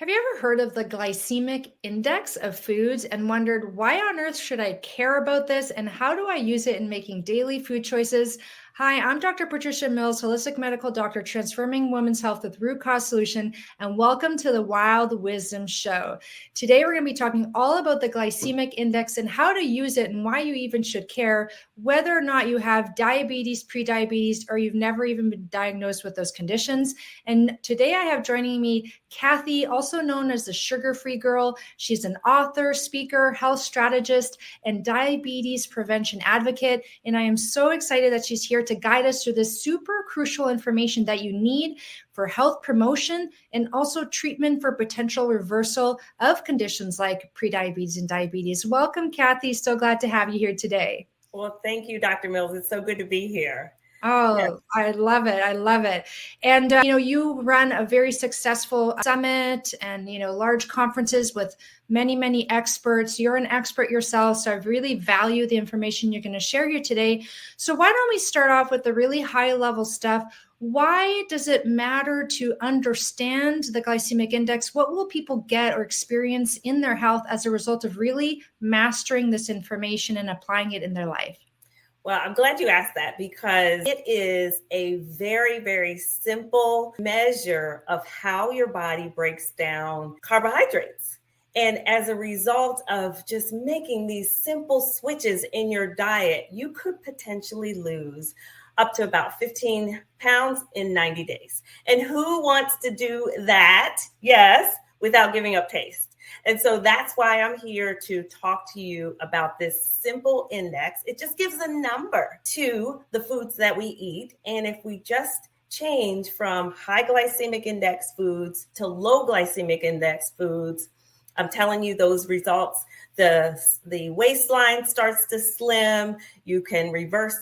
Have you ever heard of the glycemic index of foods and wondered why on earth should I care about this and how do I use it in making daily food choices? Hi, I'm Dr. Patricia Mills, holistic medical doctor, transforming women's health with root cause solution, and welcome to the Wild Wisdom Show. Today, we're going to be talking all about the glycemic index and how to use it and why you even should care, whether or not you have diabetes, prediabetes, or you've never even been diagnosed with those conditions. And today I have joining me Kathy, also known as the Sugar-Free Girl. She's an author, speaker, health strategist, and diabetes prevention advocate. And I am so excited that she's here to guide us through this super crucial information that you need for health promotion and also treatment for potential reversal of conditions like prediabetes and diabetes. Welcome, Kathy. So glad to have you here today. Well, thank you, Dr. Mills. It's so good to be here. Oh, yes. I love it. I love it. And, you run a very successful summit and, large conferences with many, many experts. You're an expert yourself. So I really value the information you're going to share here today. So why don't we start off with the really high level stuff? Why does it matter to understand the glycemic index? What will people get or experience in their health as a result of really mastering this information and applying it in their life? Well, I'm glad you asked that because it is a very, very simple measure of how your body breaks down carbohydrates. And as a result of just making these simple switches in your diet, you could potentially lose up to about 15 pounds in 90 days. And who wants to do that? Yes, without giving up taste. And so that's why I'm here to talk to you about this simple index. It just gives a number to the foods that we eat. And if we just change from high glycemic index foods to low glycemic index foods, I'm telling you those results, the waistline starts to slim. You can reverse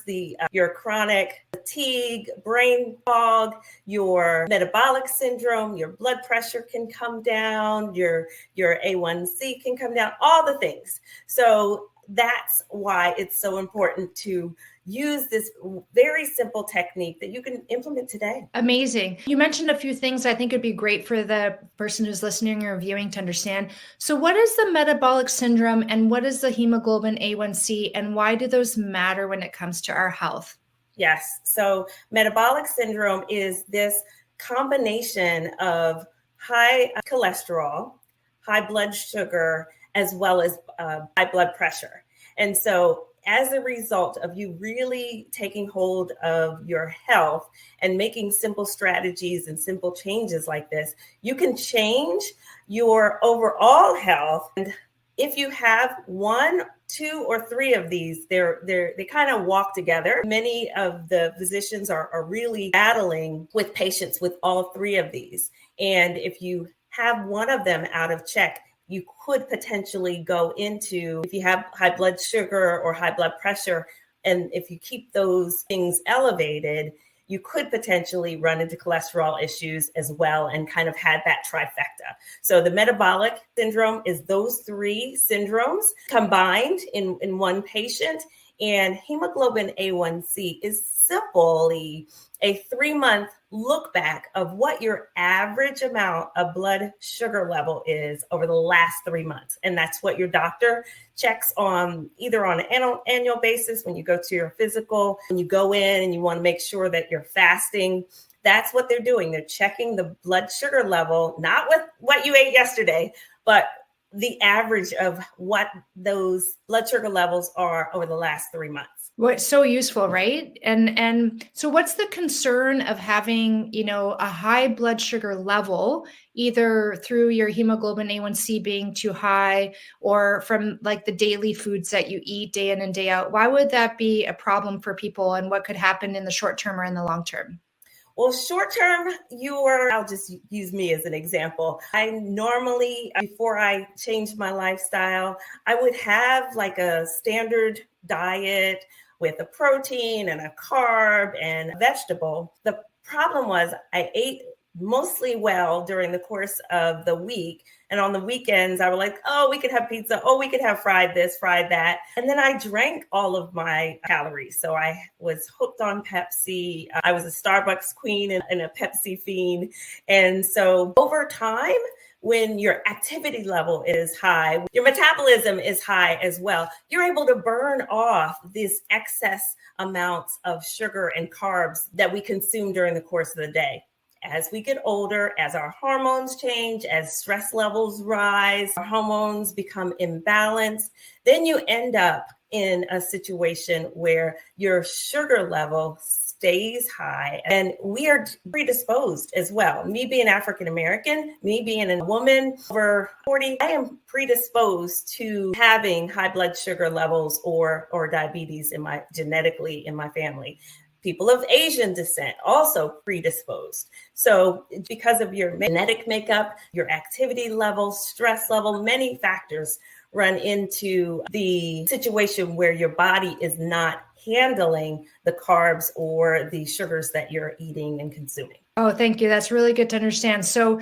your chronic fatigue, brain fog, your metabolic syndrome, your blood pressure can come down, your A1C can come down, all the things. So that's why it's so important to use this very simple technique that you can implement today. Amazing. You mentioned a few things I think would be great for the person who's listening or viewing to understand. So what is the metabolic syndrome and what is the hemoglobin A1C and why do those matter when it comes to our health? Yes. So metabolic syndrome is this combination of high cholesterol, high blood sugar, as well as high blood pressure. And so as a result of you really taking hold of your health and making simple strategies and simple changes like this, you can change your overall health. And if you have one, two, or three of these, they kind of walk together. Many of the physicians are really battling with patients with all three of these. And if you have one of them out of check, you could potentially go into, if you have high blood sugar or high blood pressure, and if you keep those things elevated, you could potentially run into cholesterol issues as well and kind of had that trifecta. So the metabolic syndrome is those three syndromes combined in one patient. And hemoglobin A1C is simply a 3-month look back of what your average amount of blood sugar level is over the last 3 months. And that's what your doctor checks on either on an annual basis when you go to your physical, when you go in and you want to make sure that you're fasting. That's what they're doing. They're checking the blood sugar level, not with what you ate yesterday, but the average of what those blood sugar levels are over the last 3 months. What's so useful, right? And so what's the concern of having, a high blood sugar level, either through your hemoglobin A1C being too high or from like the daily foods that you eat day in and day out? Why would that be a problem for people and what could happen in the short term or in the long term? Well, short term, I'll just use me as an example. I normally, before I changed my lifestyle, I would have like a standard diet with a protein and a carb and a vegetable. The problem was I ate mostly well during the course of the week. And on the weekends, I was like, oh, we could have pizza. Oh, we could have fried this, fried that. And then I drank all of my calories. So I was hooked on Pepsi. I was a Starbucks queen and a Pepsi fiend. And so over time, when your activity level is high, your metabolism is high as well, you're able to burn off these excess amounts of sugar and carbs that we consume during the course of the day. As we get older, as our hormones change, as stress levels rise, our hormones become imbalanced, then you end up in a situation where your sugar level stays high, and we are predisposed as well. Me being African American, me being a woman over 40, I am predisposed to having high blood sugar levels or diabetes genetically in my family. People of Asian descent also predisposed. So because of your genetic makeup, your activity level, stress level, many factors run into the situation where your body is not handling the carbs or the sugars that you're eating and consuming. Oh, thank you. That's really good to understand. So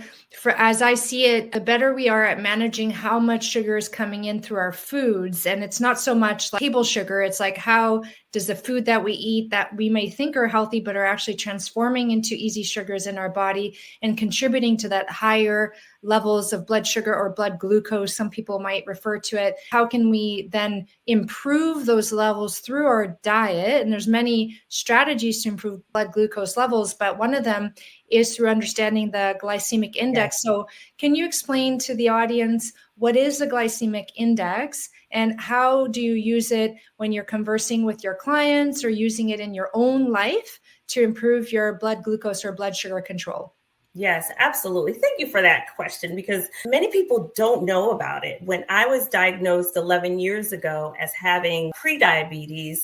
as I see it, the better we are at managing how much sugar is coming in through our foods. And it's not so much like table sugar. It's like, how does the food that we eat that we may think are healthy, but are actually transforming into easy sugars in our body and contributing to that higher levels of blood sugar or blood glucose, some people might refer to it. How can we then improve those levels through our diet? And there's many strategies to improve blood glucose levels, but one of them is through understanding the glycemic index. Yes. So can you explain to the audience what is the glycemic index and how do you use it when you're conversing with your clients or using it in your own life to improve your blood glucose or blood sugar control? Yes, absolutely. Thank you for that question, because many people don't know about it. When I was diagnosed 11 years ago as having prediabetes,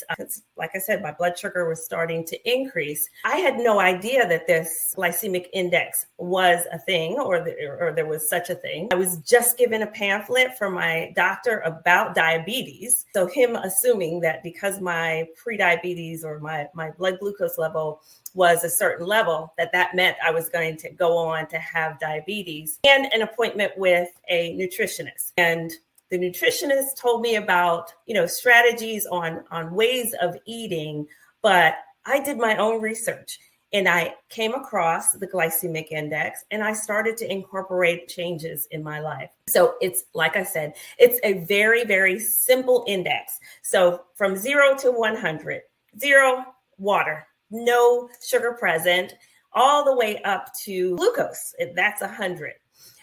like I said, my blood sugar was starting to increase. I had no idea that this glycemic index was a thing or there was such a thing. I was just given a pamphlet from my doctor about diabetes. So him assuming that because my prediabetes or my blood glucose level was a certain level, that meant I was going to go on to have diabetes, and an appointment with a nutritionist. And the nutritionist told me about, strategies on ways of eating, but I did my own research and I came across the glycemic index and I started to incorporate changes in my life. So it's, like I said, it's a very, very simple index. So from 0 to 100, 0, water, no sugar present, all the way up to glucose. That's 100.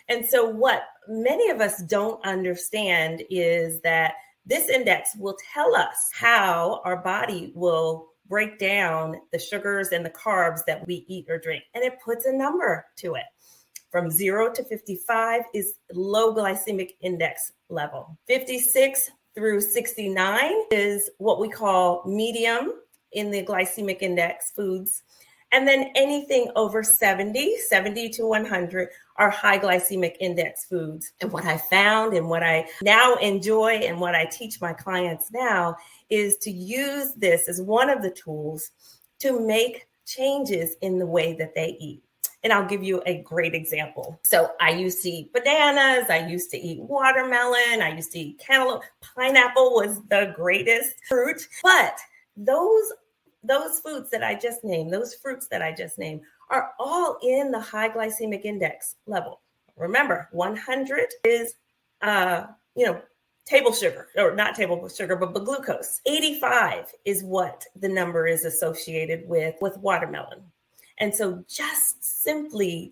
And so what many of us don't understand is that this index will tell us how our body will break down the sugars and the carbs that we eat or drink. And it puts a number to it. From 0 to 55 is low glycemic index level. 56 through 69 is what we call medium in the glycemic index foods. And then anything over 70 to 100 are high glycemic index foods. And what I found and what I now enjoy and what I teach my clients now is to use this as one of the tools to make changes in the way that they eat. And I'll give you a great example. So I used to eat bananas. I used to eat watermelon. I used to eat cantaloupe. Pineapple was the greatest fruit. But those foods that I just named, those fruits that I just named, are all in the high glycemic index level. Remember, 100 is, table sugar, or not table sugar, but glucose. 85 is what the number is associated with watermelon. And so just simply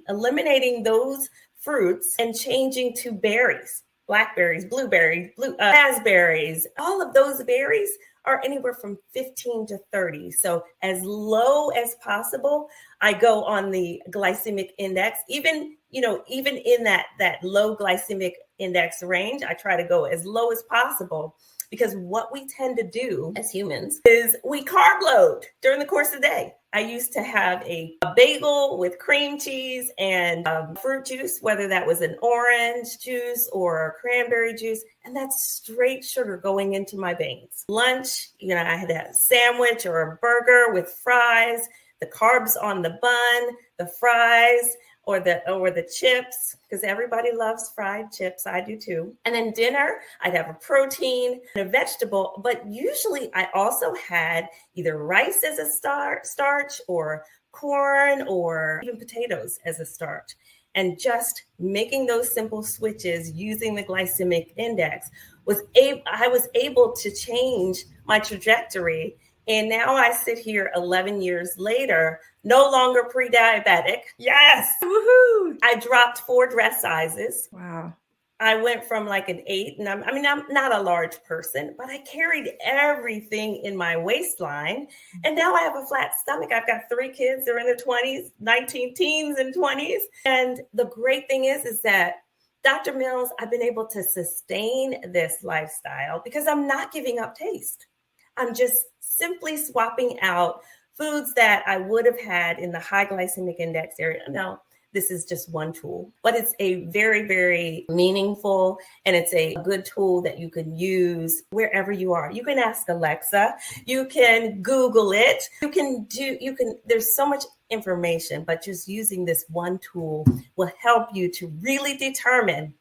eliminating those fruits and changing to berries, blackberries, blueberries, raspberries, all of those berries are anywhere from 15 to 30. So as low as possible, I go on the glycemic index. Even in that low glycemic index range, I try to go as low as possible, because what we tend to do as humans is we carb load during the course of the day. I used to have a bagel with cream cheese and fruit juice, whether that was an orange juice or cranberry juice, and that's straight sugar going into my veins. Lunch, I had a sandwich or a burger with fries, the carbs on the bun, the fries, or the chips, because everybody loves fried chips. I do too. And then dinner, I'd have a protein and a vegetable, but usually I also had either rice as a starch or corn or even potatoes as a starch. And just making those simple switches using the glycemic index I was able to change my trajectory. And now I sit here 11 years later, no longer pre-diabetic. Yes. Woohoo. I dropped 4 dress sizes. Wow. I went from like an 8, and I'm not a large person, but I carried everything in my waistline. And now I have a flat stomach. I've got 3 kids. They're in their 20s, 19 teens and 20s. And the great thing is that Dr. Mills, I've been able to sustain this lifestyle because I'm not giving up taste. I'm just simply swapping out foods that I would have had in the high glycemic index area. Now, this is just one tool, but it's a very, very meaningful, and it's a good tool that you can use wherever you are. You can ask Alexa, you can Google it, there's so much information, but just using this one tool will help you to really determine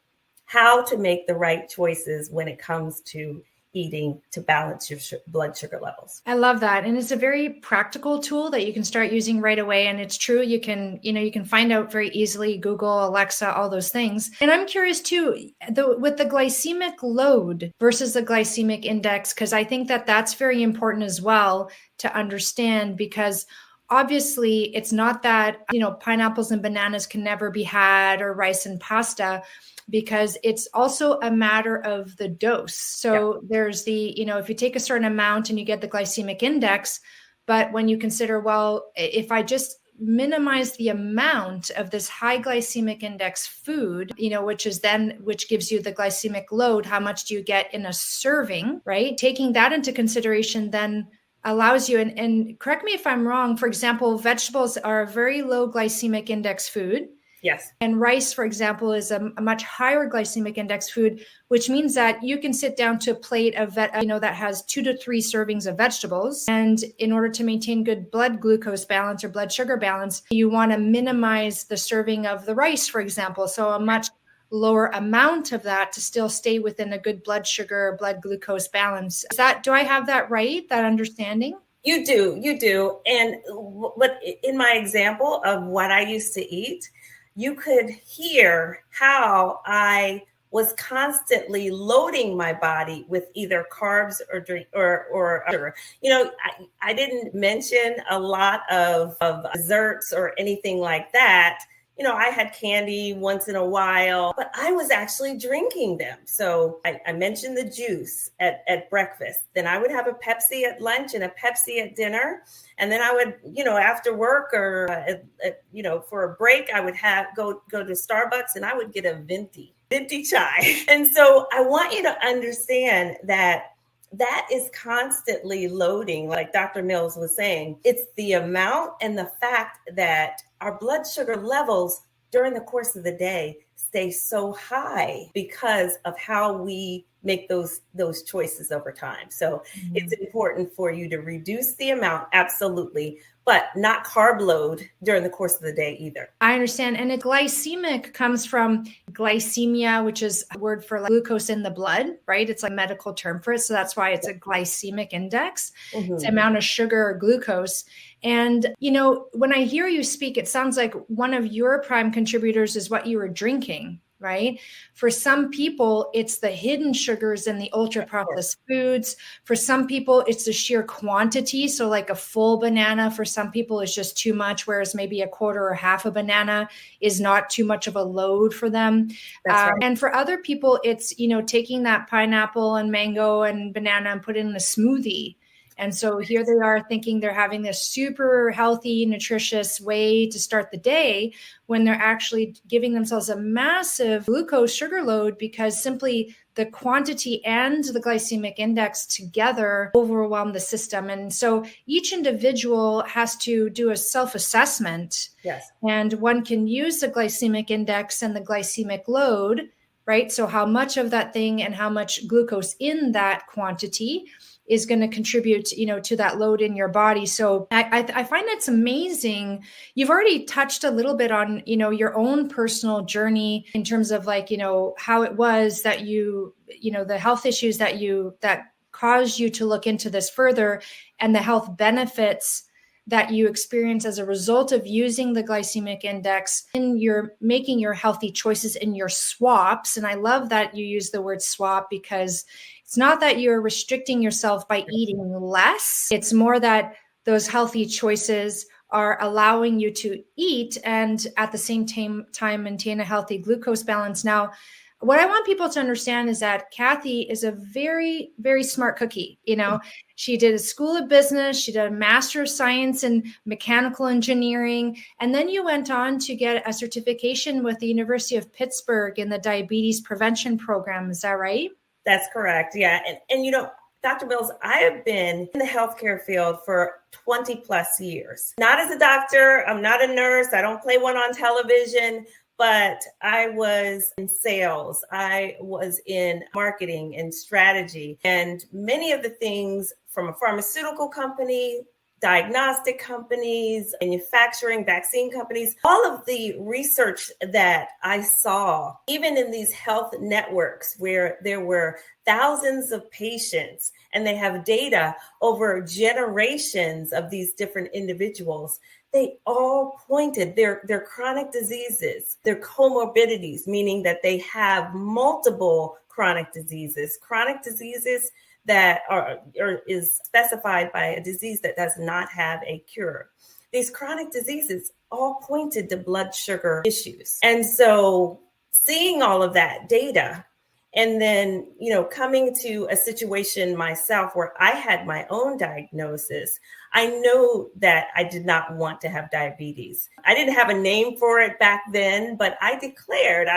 how to make the right choices when it comes to eating to balance your blood sugar levels. I love that. And it's a very practical tool that you can start using right away. And it's true. You can find out very easily, Google, Alexa, all those things. And I'm curious too, with the glycemic load versus the glycemic index, because I think that that's very important as well to understand, because obviously it's not that, pineapples and bananas can never be had, or rice and pasta, because it's also a matter of the dose. So there's if you take a certain amount and you get the glycemic index, but when you consider, well, if I just minimize the amount of this high glycemic index food, which gives you the glycemic load, how much do you get in a serving, right? Taking that into consideration then allows you, and correct me if I'm wrong, for example, vegetables are a very low glycemic index food. Yes. And rice, for example, is a much higher glycemic index food, which means that you can sit down to a plate of, that has 2 to 3 servings of vegetables. And in order to maintain good blood glucose balance or blood sugar balance, you want to minimize the serving of the rice, for example. So a much lower amount of that to still stay within a good blood sugar, blood glucose balance. Do I have that right, that understanding? You do. And what in my example of what I used to eat, you could hear how I was constantly loading my body with either carbs or drink or sugar. I didn't mention a lot of desserts or anything like that. I had candy once in a while, but I was actually drinking them. So I mentioned the juice at breakfast. Then I would have a Pepsi at lunch and a Pepsi at dinner. And then I would, after work or, for a break, I would go to Starbucks and I would get a venti chai. And so I want you to understand that is constantly loading, like Dr. Mills was saying. It's the amount and the fact that our blood sugar levels during the course of the day stay so high because of how we make those choices over time. So It's important for you to reduce the amount, absolutely, but not carb load during the course of the day either. I understand. And glycemic comes from glycemia, which is a word for glucose in the blood, right? It's a medical term for it. So that's why it's a glycemic index. Mm-hmm. It's the amount of sugar or glucose. And, when I hear you speak, it sounds like one of your prime contributors is what you were drinking, right? For some people, it's the hidden sugars in the ultra processed foods. For some people, it's the sheer quantity. So like a full banana for some people is just too much, whereas maybe a quarter or half a banana is not too much of a load for them. Right. And for other people, it's, taking that pineapple and mango and banana and put it in a smoothie. And so here they are thinking they're having this super healthy, nutritious way to start the day when they're actually giving themselves a massive glucose sugar load because simply the quantity and the glycemic index together overwhelm the system. And so each individual has to do a self-assessment. Yes. And one can use the glycemic index and the glycemic load, right? So how much of that thing and how much glucose in that quantity is going to contribute, to that load in your body. So I find that's amazing. You've already touched a little bit on, your own personal journey in terms of how it was that the health issues that caused you to look into this further and the health benefits that you experience as a result of using the glycemic index in your making your healthy choices in your swaps. And I love that you use the word swap, because it's not that you're restricting yourself by eating less. It's more that those healthy choices are allowing you to eat and at the same time maintain a healthy glucose balance. Now, what I want people to understand is that Kathy is a very, very smart cookie. She did a school of business. She did a master of science in mechanical engineering. And then you went on to get a certification with the University of Pittsburgh in the diabetes prevention program. Is that right? That's correct. Yeah. And Dr. Mills, I have been in the healthcare field for 20 plus years. Not as a doctor. I'm not a nurse. I don't play one on television. But I was in sales, I was in marketing and strategy, and many of the things from a pharmaceutical company, diagnostic companies, manufacturing, vaccine companies, all of the research that I saw, even in these health networks where there were thousands of patients and they have data over generations of these different individuals, they all pointed their chronic diseases, their comorbidities, meaning that they have multiple chronic diseases that is specified by a disease that does not have a cure. These chronic diseases all pointed to blood sugar issues. And so seeing all of that data, and then, coming to a situation myself where I had my own diagnosis, I know that I did not want to have diabetes. I didn't have a name for it back then, but I declared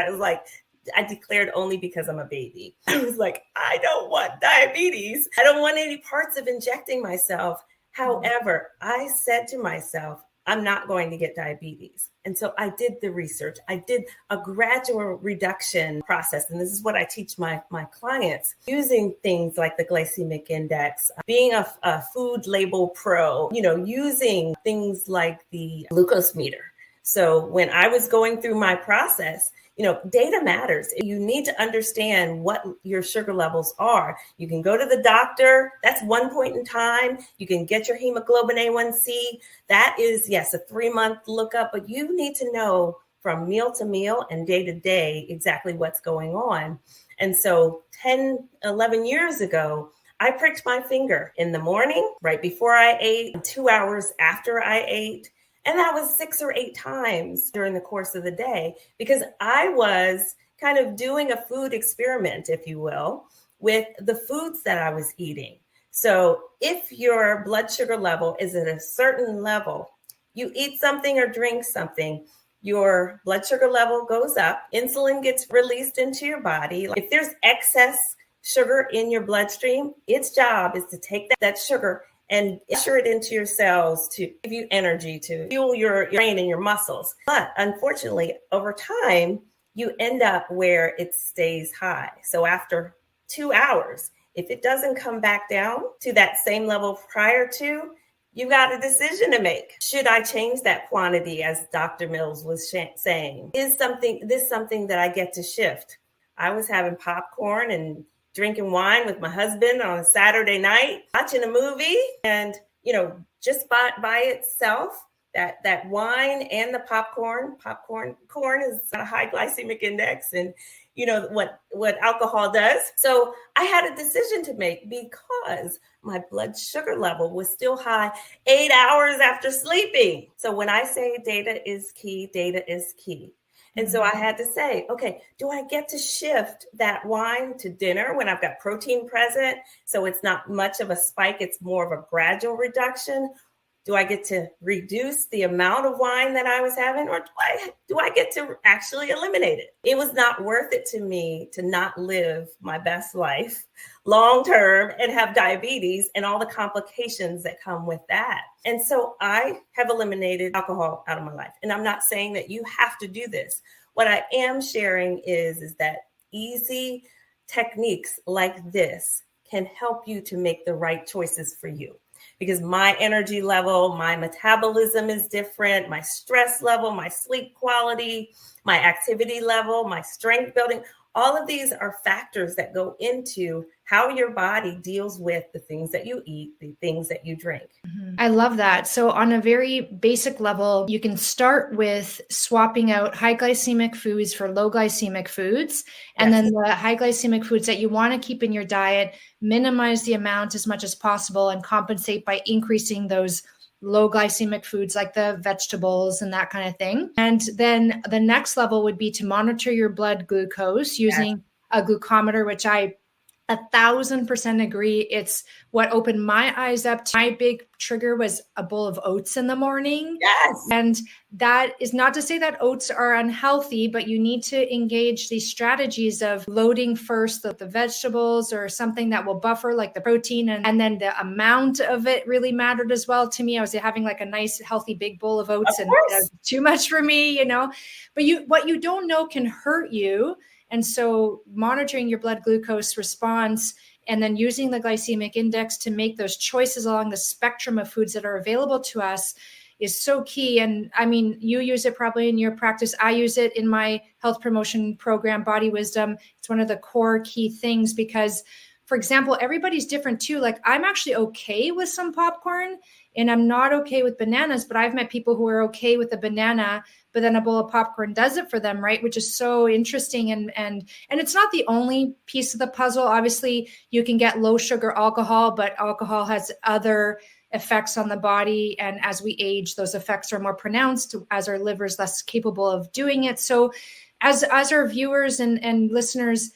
only because I'm a baby. I was like, I don't want diabetes. I don't want any parts of injecting myself. However, I said to myself, I'm not going to get diabetes. And so I did the research. I did a gradual reduction process. And this is what I teach my clients, using things like the glycemic index, being a food label pro, using things like the glucose meter. So when I was going through my process, data matters. You need to understand what your sugar levels are. You can go to the doctor. That's one point in time. You can get your hemoglobin A1C. That is, yes, a 3-month lookup, but you need to know from meal to meal and day to day exactly what's going on. And so 10, 11 years ago, I pricked my finger in the morning, right before I ate, 2 hours after I ate. And that was 6 or 8 times during the course of the day, because I was kind of doing a food experiment, if you will, with the foods that I was eating. So if your blood sugar level is at a certain level, you eat something or drink something, your blood sugar level goes up, insulin gets released into your body. If there's excess sugar in your bloodstream, its job is to take that sugar and usher it into your cells to give you energy, to fuel your brain and your muscles. But unfortunately, over time, you end up where it stays high. So after 2 hours, if it doesn't come back down to that same level prior to, you got a decision to make. Should I change that quantity, as Dr. Mills was saying? Is this something that I get to shift? I was having popcorn and drinking wine with my husband on a Saturday night, watching a movie, and, just by itself, that wine and the popcorn is a high glycemic index, and what alcohol does. So I had a decision to make, because my blood sugar level was still high 8 hours after sleeping. So when I say data is key, data is key. And so I had to say, okay, do I get to shift that wine to dinner when I've got protein present? So it's not much of a spike. It's more of a gradual reduction. Do I get to reduce the amount of wine that I was having, or do I get to actually eliminate it? It was not worth it to me to not live my best life long term and have diabetes and all the complications that come with that. And so I have eliminated alcohol out of my life. And I'm not saying that you have to do this. What I am sharing is that easy techniques like this can help you to make the right choices for you. Because my energy level, my metabolism is different, my stress level, my sleep quality, my activity level, my strength building, All of these are factors that go into how your body deals with the things that you eat, the things that you drink. I love that. So on a very basic level, you can start with swapping out high glycemic foods for low glycemic foods. And Yes. then the high glycemic foods that you want to keep in your diet, minimize the amount as much as possible and compensate by increasing those low glycemic foods like the vegetables and that kind of thing. And then the next level would be to monitor your blood glucose using a glucometer, which I 1,000% agree. It's what opened my eyes up. My big trigger was a bowl of oats in the morning. Yes. And that is not to say that oats are unhealthy, but you need to engage these strategies of loading first the vegetables or something that will buffer like the protein. And then the amount of it really mattered as well to me. I was having like a nice, healthy, big bowl of oats and too much for me, but what you don't know can hurt you. And so monitoring your blood glucose response and then using the glycemic index to make those choices along the spectrum of foods that are available to us is so key. And I mean, you use it probably in your practice. I use it in my health promotion program, Body Wisdom. It's one of the core key things because, for example, everybody's different too. Like I'm actually okay with some popcorn and I'm not okay with bananas, but I've met people who are okay with a banana, but then a bowl of popcorn does it for them, right? Which is so interesting. And it's not the only piece of the puzzle. Obviously, you can get low sugar alcohol, but alcohol has other effects on the body. And as we age, those effects are more pronounced as our liver is less capable of doing it. So as our viewers and listeners,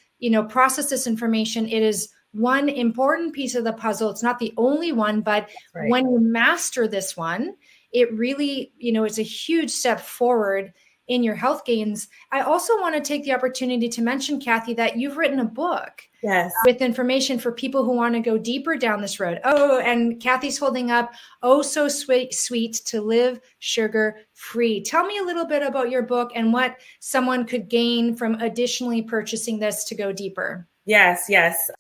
process this information, it is one important piece of the puzzle. It's not the only one, but when you master this one, it really, it's a huge step forward in your health gains. I also want to take the opportunity to mention, Kathy, that you've written a book with information for people who want to go deeper down this road. Oh, and Kathy's holding up, Oh So Sweet to Live Sugar Free. Tell me a little bit about your book and what someone could gain from additionally purchasing this to go deeper. Yes.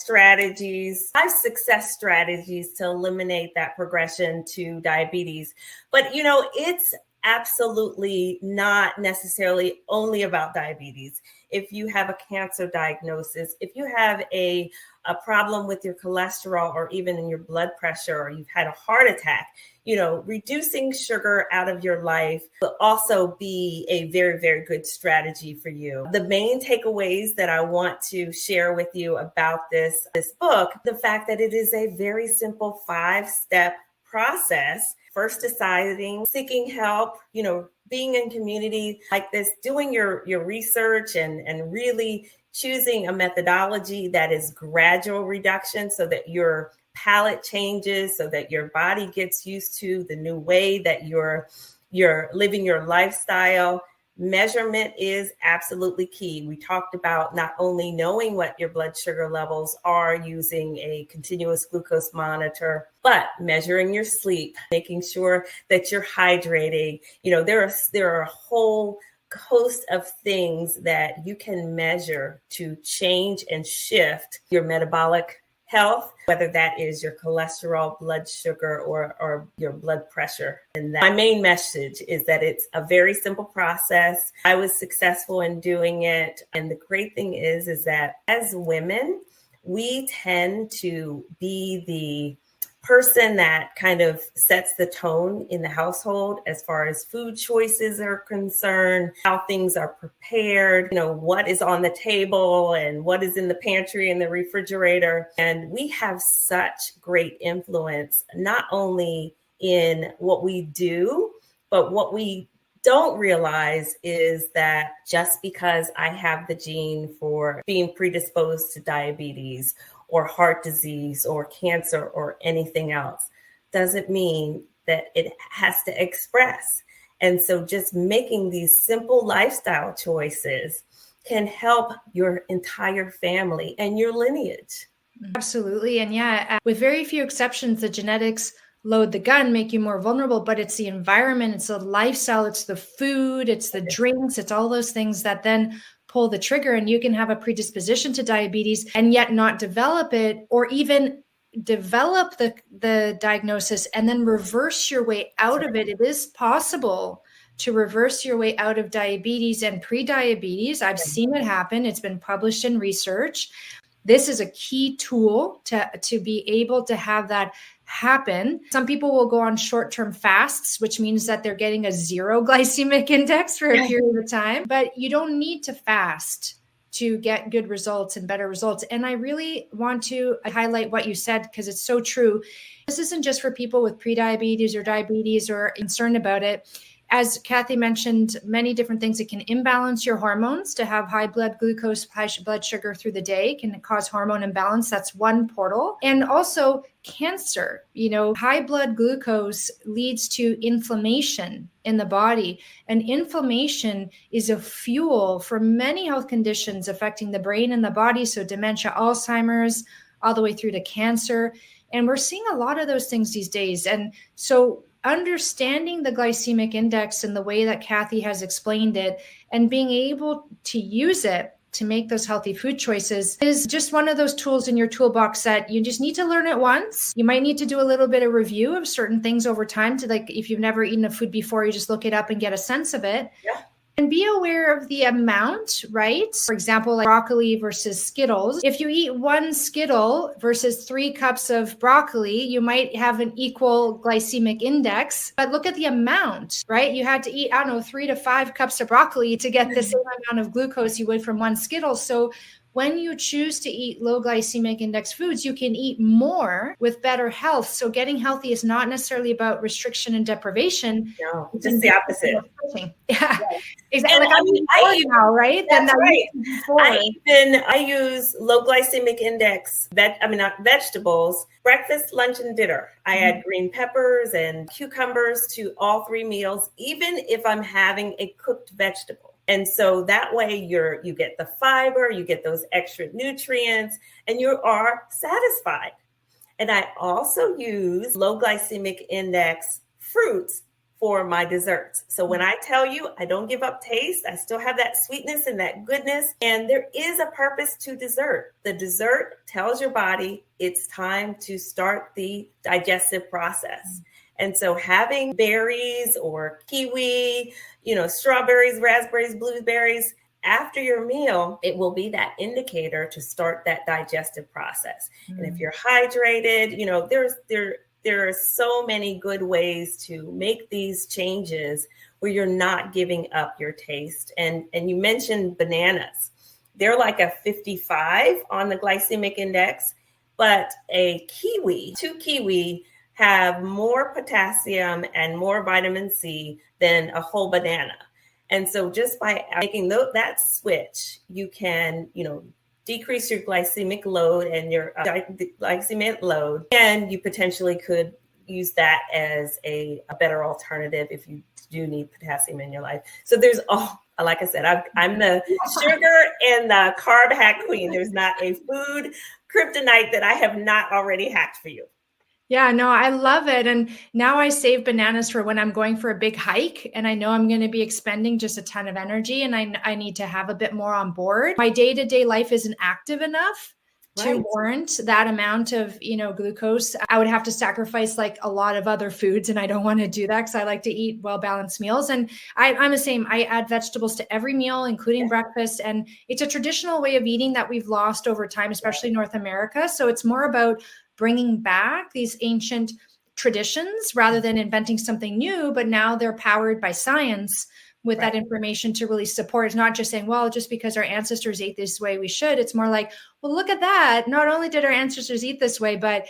Strategies, 5 success strategies to eliminate that progression to diabetes. But, it's absolutely not necessarily only about diabetes. If you have a cancer diagnosis, if you have a problem with your cholesterol or even in your blood pressure, or you've had a heart attack, reducing sugar out of your life will also be a very, very good strategy for you. The main takeaways that I want to share with you about this book, the fact that it is a very simple 5-step process. First, deciding, seeking help, being in community like this, doing your research and really choosing a methodology that is gradual reduction so that your palate changes, so that your body gets used to the new way that you're living your lifestyle. Measurement is absolutely key. We talked about not only knowing what your blood sugar levels are using a continuous glucose monitor, but measuring your sleep, making sure that you're hydrating. There are a whole host of things that you can measure to change and shift your metabolic health, whether that is your cholesterol, blood sugar, or your blood pressure. And my main message is that it's a very simple process. I was successful in doing it. And the great thing is that as women, we tend to be the person that kind of sets the tone in the household as far as food choices are concerned, how things are prepared, what is on the table and what is in the pantry and the refrigerator. And we have such great influence, not only in what we do, but what we don't realize is that just because I have the gene for being predisposed to diabetes or heart disease or cancer or anything else doesn't mean that it has to express. And so just making these simple lifestyle choices can help your entire family and your lineage. Absolutely. And with very few exceptions, the genetics load the gun, make you more vulnerable, but it's the environment, it's the lifestyle, it's the food, it's the drinks, it's all those things that then pull the trigger, and you can have a predisposition to diabetes and yet not develop it, or even develop the diagnosis and then reverse your way out of it. It is possible to reverse your way out of diabetes and pre-diabetes. I've seen it happen. It's been published in research. This is a key tool to be able to have that happen. Some people will go on short-term fasts, which means that they're getting a 0 glycemic index for a period of time, but you don't need to fast to get good results and better results. And I really want to highlight what you said because it's so true. This isn't just for people with prediabetes or diabetes or concerned about it. As Kathy mentioned, many different things. It can imbalance your hormones. To have high blood glucose, high blood sugar through the day can cause hormone imbalance. That's one portal. And also cancer. High blood glucose leads to inflammation in the body. And inflammation is a fuel for many health conditions affecting the brain and the body. So dementia, Alzheimer's, all the way through to cancer. And we're seeing a lot of those things these days. And so understanding the glycemic index and the way that Kathy has explained it and being able to use it to make those healthy food choices is just one of those tools in your toolbox that you just need to learn it once. You might need to do a little bit of review of certain things over time to, like, if you've never eaten a food before, you just look it up and get a sense of it. Yeah. And be aware of the amount, right? For example, like broccoli versus Skittles. If you eat 1 Skittle versus 3 cups of broccoli, you might have an equal glycemic index. But look at the amount, right? You had to eat, 3 to 5 cups of broccoli to get the same amount of glucose you would from 1 Skittle. So when you choose to eat low glycemic index foods, you can eat more with better health. So getting healthy is not necessarily about restriction and deprivation. No, just the opposite. Yeah, right. Exactly. I eat now, right? That's right. I use low glycemic index, not vegetables, breakfast, lunch, and dinner. I add green peppers and cucumbers to all 3 meals, even if I'm having a cooked vegetable. And so that way you get the fiber, you get those extra nutrients, and you are satisfied. And I also use low glycemic index fruits for my desserts. So when I tell you I don't give up taste, I still have that sweetness and that goodness. And there is a purpose to dessert. The dessert tells your body it's time to start the digestive process. And so having berries or kiwi, strawberries, raspberries, blueberries after your meal, it will be that indicator to start that digestive process. And if you're hydrated, there are so many good ways to make these changes where you're not giving up your taste. And you mentioned bananas. They're like a 55 on the glycemic index, but 2 kiwi have more potassium and more vitamin C than a whole banana. And so just by making that switch, you can, decrease your glycemic load and your glycemic load. And you potentially could use that as a better alternative if you do need potassium in your life. So there's like I said, I'm the sugar and the carb hack queen. There's not a food kryptonite that I have not already hacked for you. Yeah, no, I love it. And now I save bananas for when I'm going for a big hike and I know I'm going to be expending just a ton of energy and I need to have a bit more on board. My day-to-day life isn't active enough to warrant that amount of, glucose. I would have to sacrifice like a lot of other foods and I don't want to do that because I like to eat well-balanced meals. And I'm the same. I add vegetables to every meal, including breakfast. And it's a traditional way of eating that we've lost over time, especially North America. So it's more about bringing back these ancient traditions rather than inventing something new, but now they're powered by science with that information to really support. It's not just saying, well, just because our ancestors ate this way, we should. It's more like, well, look at that. Not only did our ancestors eat this way, but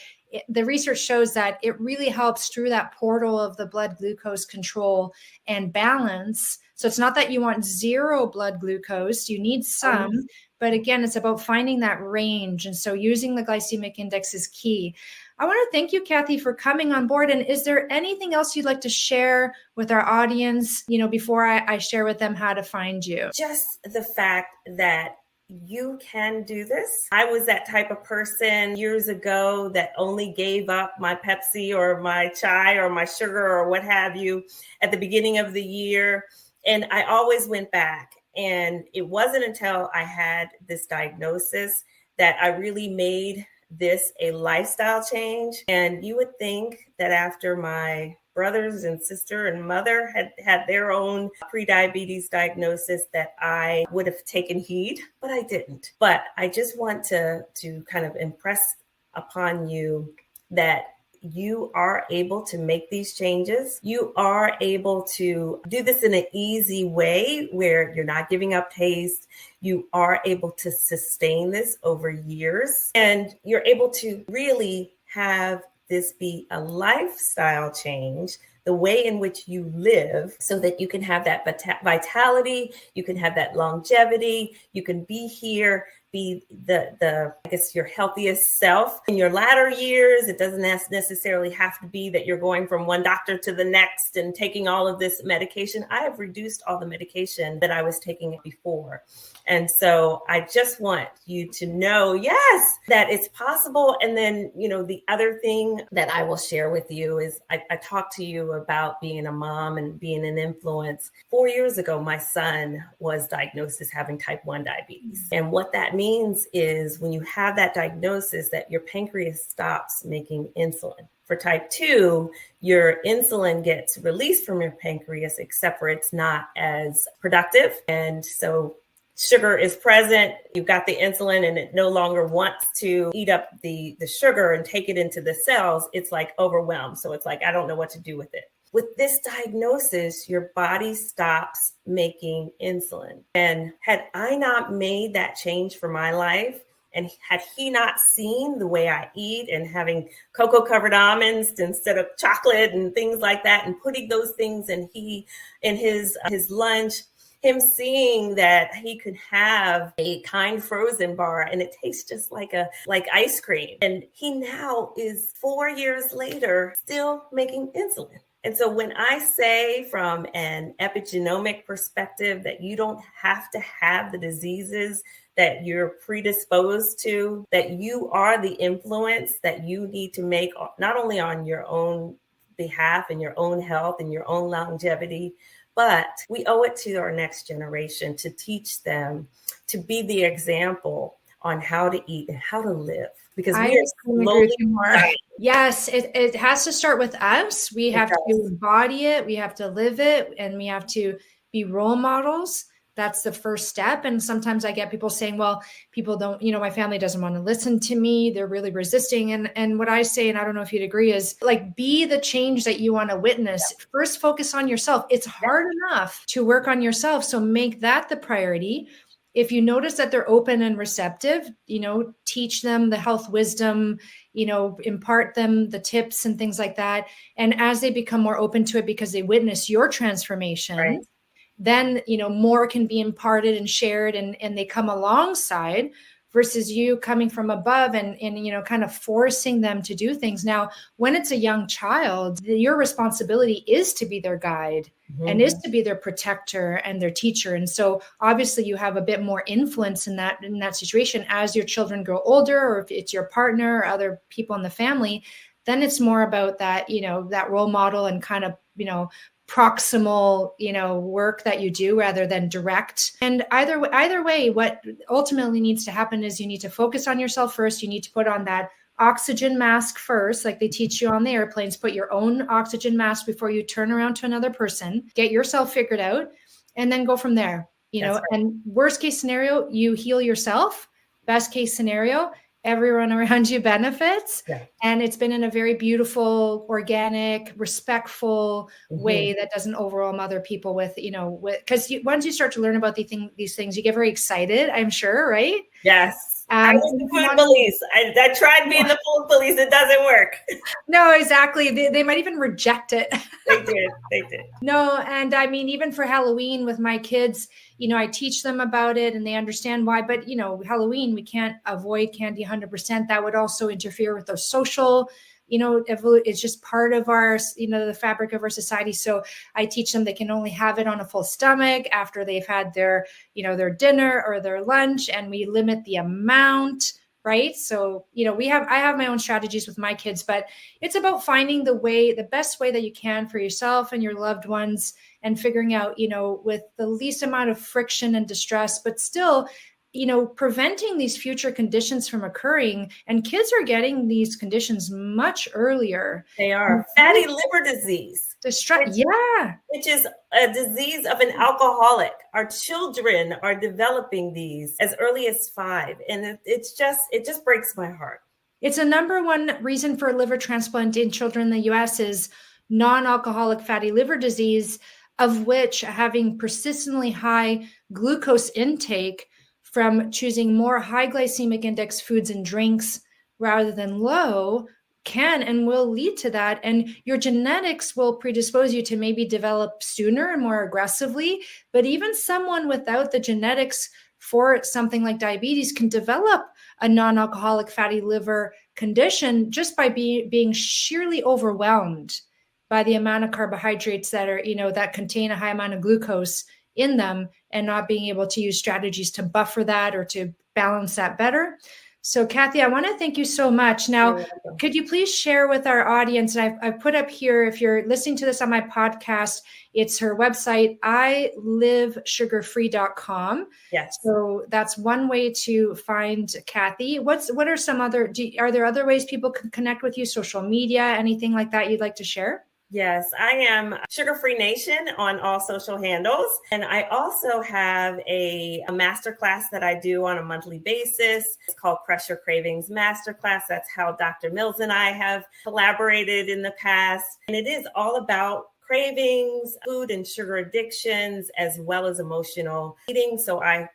the research shows that it really helps through that portal of the blood glucose control and balance. So it's not that you want 0 blood glucose, you need some, but again, it's about finding that range. And so using the glycemic index is key. I want to thank you, Kathy, for coming on board. And is there anything else you'd like to share with our audience, before I share with them how to find you? Just the fact that you can do this. I was that type of person years ago that only gave up my Pepsi or my chai or my sugar or what have you at the beginning of the year. And I always went back. And it wasn't until I had this diagnosis that I really made this a lifestyle change. And you would think that after my brothers and sister and mother had their own prediabetes diagnosis that I would have taken heed, but I didn't. But I just want to kind of impress upon you that you are able to make these changes. You are able to do this in an easy way where you're not giving up taste. You are able to sustain this over years, and you're able to really have this be a lifestyle change, the way in which you live, so that you can have that vitality, you can have that longevity, you can be here, be the I guess your healthiest self in your latter years. It doesn't necessarily have to be that you're going from one doctor to the next and taking all of this medication. I have reduced all the medication that I was taking before. And so I just want you to know, yes, that it's possible. And then, the other thing that I will share with you is I talked to you about being a mom and being an influence. 4 years ago, my son was diagnosed as having type 1 diabetes. And what that means is when you have that diagnosis, that your pancreas stops making insulin. For type 2, your insulin gets released from your pancreas, except for it's not as productive. And so sugar is present, you've got the insulin, and it no longer wants to eat up the sugar and take it into the cells. It's like overwhelmed. So it's like, I don't know what to do with it. With this diagnosis, your body stops making insulin. And had I not made that change for my life, and had he not seen the way I eat and having cocoa covered almonds instead of chocolate and things like that, and putting those things in his lunch, him seeing that he could have a kind frozen bar and it tastes just like ice cream. And he now is 4 years later still making insulin. And so when I say from an epigenomic perspective that you don't have to have the diseases that you're predisposed to, that you are the influence that you need to make, not only on your own behalf and your own health and your own longevity, but we owe it to our next generation to teach them to be the example on how to eat and how to live. Because we are slowly more. Yes, it has to start with us. We have to embody it. We have to live it, and we have to be role models. That's the first step. And sometimes I get people saying, well, people don't, my family doesn't want to listen to me. They're really resisting. And what I say, and I don't know if you'd agree, is like, be the change that you want to witness. Yeah. First, focus on yourself. It's hard enough to work on yourself. So make that the priority. If you notice that they're open and receptive, teach them the health wisdom, impart them the tips and things like that. And as they become more open to it because they witness your transformation, right, then, more can be imparted and shared and they come alongside versus you coming from above and kind of forcing them to do things. Now, when it's a young child, your responsibility is to be their guide and is to be their protector and their teacher. And so obviously you have a bit more influence in that situation. As your children grow older, or if it's your partner or other people in the family, then it's more about that, that role model and kind of, proximal, work that you do rather than direct. And either way, what ultimately needs to happen is you need to focus on yourself first. You need to put on that oxygen mask first, like they teach you on the airplanes. Put your own oxygen mask before you turn around to another person. Get yourself figured out, and then go from there. Right. And worst case scenario, you heal yourself. Best case scenario, everyone around you benefits. Yeah. And it's been in a very beautiful, organic, respectful way that doesn't overwhelm other people with, because once you start to learn about these things, you get very excited, I'm sure, right? Yes. I was the food police. I tried being the food police. It doesn't work. No, exactly. They might even reject it. They did. No, and I mean, even for Halloween with my kids, I teach them about it and they understand why. But, Halloween, we can't avoid candy 100%. That would also interfere with their social, it's just part of our, the fabric of our society. So I teach them they can only have it on a full stomach after they've had their, their dinner or their lunch, and we limit the amount, right? So, I have my own strategies with my kids, but it's about finding the best way that you can for yourself and your loved ones, and figuring out, with the least amount of friction and distress, but still, preventing these future conditions from occurring. And kids are getting these conditions much earlier. They are. Fatty liver disease. Which is a disease of an alcoholic. Our children are developing these as early as 5. And it just breaks my heart. It's a number one reason for liver transplant in children in the US is non-alcoholic fatty liver disease, of which having persistently high glucose intake from choosing more high glycemic index foods and drinks rather than low can and will lead to that. And your genetics will predispose you to maybe develop sooner and more aggressively. But even someone without the genetics for something like diabetes can develop a non-alcoholic fatty liver condition just by being sheerly overwhelmed by the amount of carbohydrates that are, that contain a high amount of glucose in them, and not being able to use strategies to buffer that or to balance that better. So Kathy, I want to thank you so much. Now, could you please share with our audience, and I've put up here, if you're listening to this on my podcast, it's her website, ilivessugarfree.com. Yes. So that's one way to find Kathy. What are some other, are there other ways people can connect with you, social media, anything like that you'd like to share? Yes, I am Sugar Free Nation on all social handles. And I also have a masterclass that I do on a monthly basis. It's called Crush Your Cravings Masterclass. That's how Dr. Mills and I have collaborated in the past. And it is all about cravings, food and sugar addictions, as well as emotional eating. So I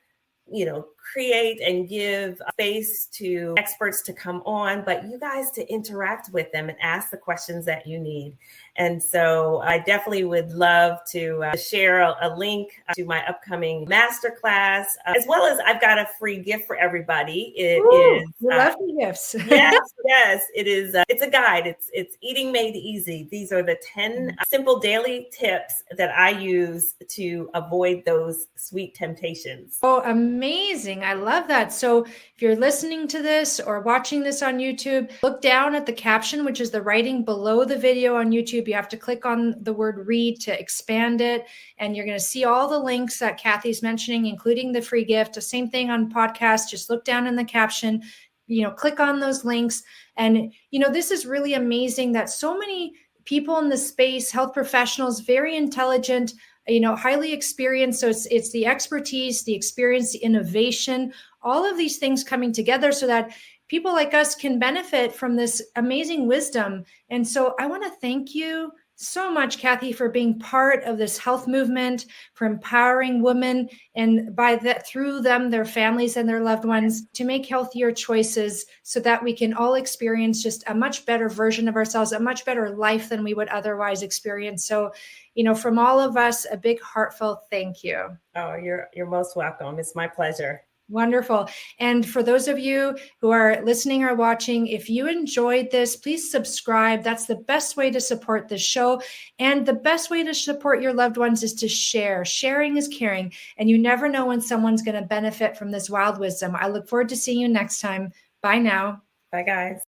create and give space to experts to come on, but you guys to interact with them and ask the questions that you need. And so I definitely would love to share a link to my upcoming masterclass, as well as I've got a free gift for everybody. We love the gifts. Yes, it is. It's a guide. It's Eating Made Easy. These are the 10 simple daily tips that I use to avoid those sweet temptations. Oh, amazing. I love that. So if you're listening to this or watching this on YouTube, look down at the caption, which is the writing below the video on YouTube. You have to click on the word read to expand it. And you're going to see all the links that Kathy's mentioning, including the free gift. The same thing on podcast. Just look down in the caption, click on those links. And, this is really amazing that so many people in the space, health professionals, very intelligent, highly experienced. So it's the expertise, the experience, the innovation, all of these things coming together so that people like us can benefit from this amazing wisdom. And so I want to thank you so much, Kathy, for being part of this health movement, for empowering women, and by that, through them, their families and their loved ones, to make healthier choices so that we can all experience just a much better version of ourselves, a much better life than we would otherwise experience. So, from all of us, a big heartfelt thank you. Oh, you're most welcome. It's my pleasure. Wonderful. And for those of you who are listening or watching, if you enjoyed this, please subscribe. That's the best way to support this show. And the best way to support your loved ones is to share. Sharing is caring. And you never know when someone's going to benefit from this wild wisdom. I look forward to seeing you next time. Bye now. Bye, guys.